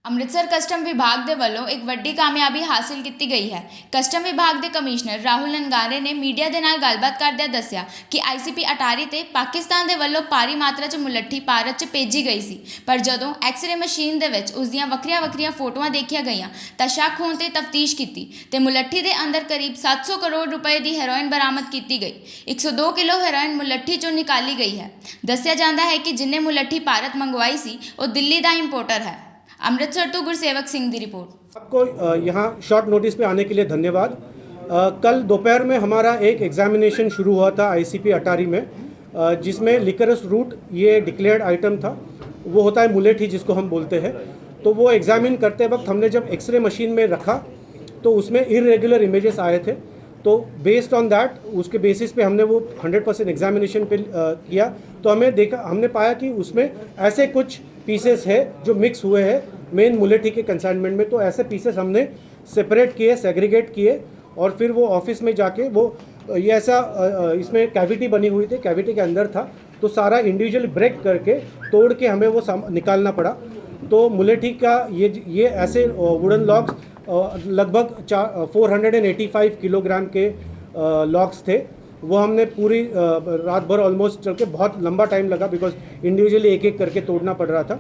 Amritsar custom ਵਿਭਾਗ ਦੇ ਵੱਲੋਂ ਇੱਕ ਵੱਡੀ ਕਾਮਯਾਬੀ ਹਾਸਿਲ ਕੀਤੀ ਗਈ ਹੈ। ਕਸਟਮ ਵਿਭਾਗ ਦੇ ਕਮਿਸ਼ਨਰ ਰਾਹੁਲ ਨਨਗਾਰੇ ਨੇ ਮੀਡੀਆ ਦੇ ਨਾਲ ਗੱਲਬਾਤ ਕਰਦਿਆਂ ਦੱਸਿਆ ਕਿ ਆਈਸੀਪੀ ਅਟਾਰੀ ਤੇ ਪਾਕਿਸਤਾਨ ਦੇ ਵੱਲੋਂ ਭਾਰੀ ਮਾਤਰਾ 'ਚ ਮੁਲੱਠੀ ਭਾਰਤ 'ਚ ਭੇਜੀ ਗਈ ਸੀ, ਪਰ ਜਦੋਂ ਐਕਸ-ਰੇ ਮਸ਼ੀਨ ਦੇ ਵਿੱਚ ਉਸ ਦੀਆਂ ਵੱਖਰੀਆਂ ਫੋਟੋਆਂ ਦੇਖੀਆਂ ਗਈਆਂ ਤਾਂ ਸ਼ੱਕ ਹੋਣ ਤੇ ਤਫਤੀਸ਼ ਕੀਤੀ ਤੇ ਮੁਲੱਠੀ ਦੇ ਅੰਦਰ ਕਰੀਬ 700 ਕਰੋੜ ਰੁਪਏ ਦੀ ਹੈਰੋਇਨ ਬਰਾਮਦ ਕੀਤੀ ਗਈ। 102 ਕਿਲੋ ਹੈਰੋਇਨ ਮੁਲੱਠੀ 'ਚੋਂ ਨਿਕਾਲੀ ਗਈ ਹੈ। ਦੱਸਿਆ ਜਾਂਦਾ ਹੈ ਕਿ ਜਿੰਨੇ ਮੁਲੱਠੀ ਭਾਰਤ ਮੰਗਵਾਈ ਸੀ ਉਹ ਦਿੱਲੀ ਦਾ ਇੰਪੋर्टर है। अमृतसर तो गुरसेवक सिंह की रिपोर्ट। आपको यहाँ शॉर्ट नोटिस पे आने के लिए धन्यवाद। कल दोपहर में हमारा एक एग्जामिनेशन शुरू हुआ था आईसीपी अटारी में, जिसमें लिकरस रूट ये डिक्लेयर्ड आइटम था। वो होता है मुलेठी जिसको हम बोलते हैं। तो वो एग्जामिन करते वक्त हमने जब एक्सरे मशीन में रखा तो उसमें इरेगुलर इमेजेस आए थे। तो बेस्ड ऑन दैट उसके बेसिस पे हमने वो 100% एग्जामिनेशन पे किया तो हमने पाया कि उसमें ऐसे कुछ पीसेस है जो मिक्स हुए हैं मेन मुलेठी के कंसाइनमेंट में। तो ऐसे पीसेस हमने सेपरेट किए, सेग्रीगेट किए और फिर वो ऑफिस में जाके वो ये ऐसा इसमें कैविटी बनी हुई थी, कैविटी के अंदर था तो सारा इंडिविजुअल ब्रेक करके तोड़ के हमें वो निकालना पड़ा। तो मुलेठी का ये ऐसे वुडन लॉक्स लगभग 485 किलोग्राम के लॉक्स थे। वो हमने पूरी रात भर ऑलमोस्ट चल के बहुत लंबा टाइम लगा बिकॉज इंडिविजुअली एक एक करके तोड़ना पड़ रहा था।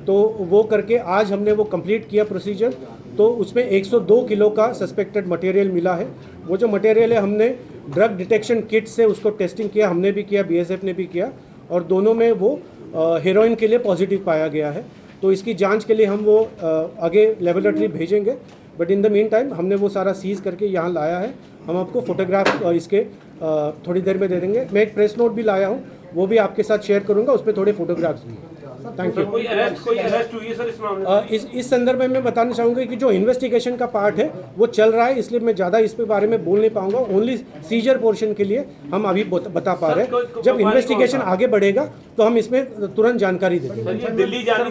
तो वो करके आज हमने वो कंप्लीट किया प्रोसीजर। तो उसमें 102 किलो का सस्पेक्टेड मटेरियल मिला है। वो जो मटेरियल है हमने ड्रग डिटेक्शन किट से उसको टेस्टिंग किया, हमने भी किया, बीएसएफ ने भी किया और दोनों में वो हेरोइन के लिए पॉजिटिव पाया गया है। तो इसकी जांच के लिए हम वो आगे लेबोरेटरी भेजेंगे। But in the mean time हमने वो सारा सीज़ करके यहाँ लाया है। हम आपको फोटोग्राफ इसके थोड़ी देर में दे देंगे। मैं एक प्रेस नोट भी लाया हूँ, वो भी आपके साथ शेयर करूँगा, उस पर थोड़े फोटोग्राफ्स भी। Thank you. कोई अरेस्ट हुई है सर इस मामले में? इस संदर्भ में मैं बताना चाहूँगा कि जो इन्वेस्टिगेशन का पार्ट है वो चल रहा है, इसलिए मैं ज़्यादा इस पे बारे में बोल नहीं पाऊँगा। ओनली सीजर पोर्शन के लिए हम अभी बता पा रहे हैं। जब इन्वेस्टिगेशन आगे बढ़ेगा तो हम इसमें तुरंत जानकारी देंगे। दिल्ली जाने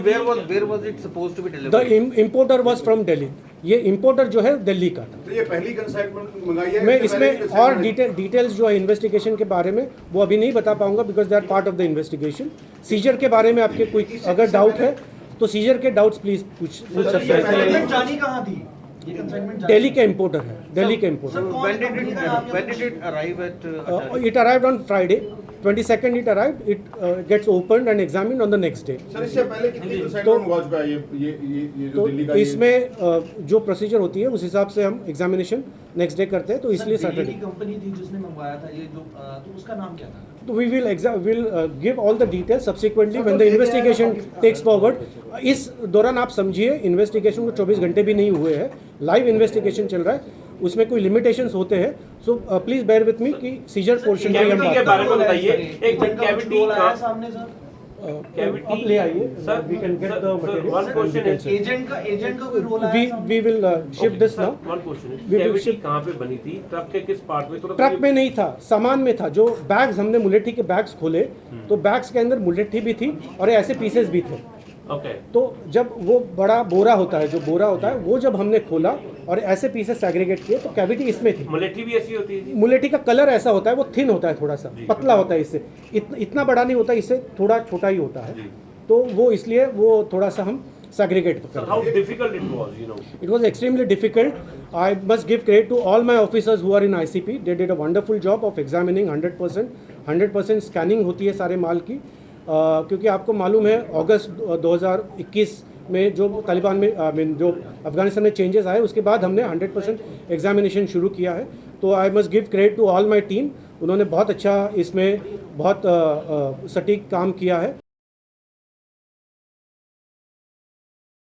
the importer was from Delhi. ये इम्पोर्टर जो है दिल्ली का था। तो ये पहली कंसाइनमेंट मंगाई है? मैं इसमें और डिटेल्स जो है इन्वेस्टिगेशन के बारे में वो अभी नहीं बता पाऊंगा because they are part of the investigation. Seizure के बारे में आपके कोई अगर डाउट है तो सीजर के डाउट्स प्लीज पूछ सकते हैं। जानी कहाँ थी? दिल्ली के इम्पोर्टर है, दिल्ली के importer. It arrived on Friday 22nd it arrived. It gets opened and examined on the next day. Sir इससे पहले कितनी कंसाइनमेंट मंगवा चुका है ये जो दिल्ली का? इसमें जो प्रोसीजर होती है उस हिसाब से हम एग्जामिनेशन नेक्स्ट डे करते हैं। तो इसलिए सैटरडे कंपनी थी जिसने मंगवाया था ये जो, तो उसका नाम क्या था? तो we will give all the details subsequently when the investigation takes forward. इस दौरान आप समझिए इन्वेस्टिगेशन को 24 घंटे भी नहीं हुए हैं, लाइव इन्वेस्टिगेशन चल रहा है, उसमें कोई लिमिटेशंस होते हैं। So please bear with me कि सीजर पोर्शन के बारे में बताइए। एक कैविटी का सामने सर अब ले आइए sir, we can get the material. Agent का कोई रोल है? We will shift this now. One question है, कैविटी कहां पे बनी थी? ट्रक के किस पार्ट में? ट्रक में नहीं था, सामान में था। जो बैग्स हमने मुलेठी के बैग्स खोले तो बैग्स के अंदर मुलेठी भी थी और ऐसे पीसेस भी थे। ओके। तो जब वो बड़ा बोरा होता है, जो बोरा होता है, वो जब हमने खोला और ऐसे पीसेस सेग्रीगेट किए तो कैविटी इसमें थी। मुलेठी भी ऐसी होती है? मुलेठी का कलर ऐसा होता है, वो थिन होता है, थोड़ा सा पतला होता है, इससे इतना बड़ा नहीं होता, इससे थोड़ा छोटा ही होता है। तो वो इसलिए वो थोड़ा सा हम सेग्रीगेट करते हैं। How difficult it was, you know? It was extremely difficult. I must give credit to all my officers who are in ICP. They did a wonderful job of examining 100% scanning होती है सारे माल की। क्योंकि आपको मालूम है अगस्त 2021 में जो तालिबान में जो अफगानिस्तान में चेंजेस आए उसके बाद हमने 100% एग्जामिनेशन शुरू किया है। तो I must give credit to all my team. उन्होंने बहुत अच्छा इसमें बहुत सटीक काम किया है।